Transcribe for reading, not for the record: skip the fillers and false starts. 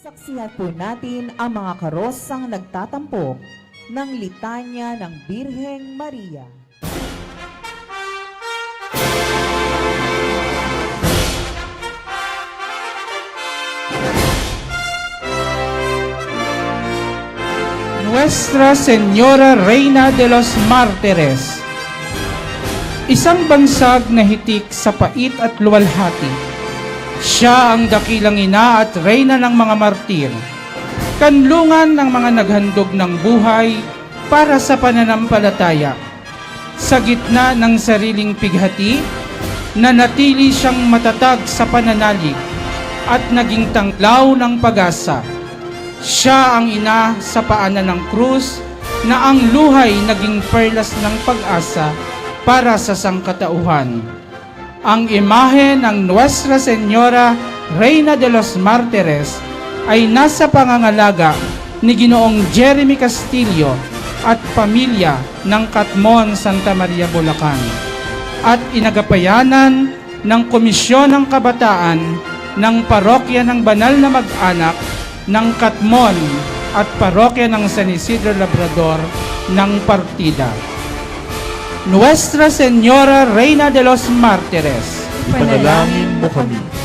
Saksihan po natin ang mga karosang nagtatampok ng litanya ng Birheng Maria. Nuestra Señora Reina de los Mártires, isang bansag na hitik sa pait at luwalhati. Siya ang dakilang ina at reyna ng mga martir, kanlungan ng mga naghandog ng buhay para sa pananampalataya. Sa gitna ng sariling pighati, nanatili siyang matatag sa pananalig at naging tanglaw ng pag-asa. Siya ang ina sa paanan ng krus na ang luhay naging perlas ng pag-asa para sa sangkatauhan. Ang imahe ng Nuestra Señora Reina de los Mártires ay nasa pangangalaga ni Ginoong Jeremy Castillo at pamilya ng Catmon, Santa Maria, Bulacan at inagapayanan ng Komisyon ng Kabataan ng Parokya ng Banal na Mag-anak ng Catmon at Parokya ng San Isidro Labrador ng Partida. Nuestra Señora Reina de los Mártires, Ipanalangin mo kami.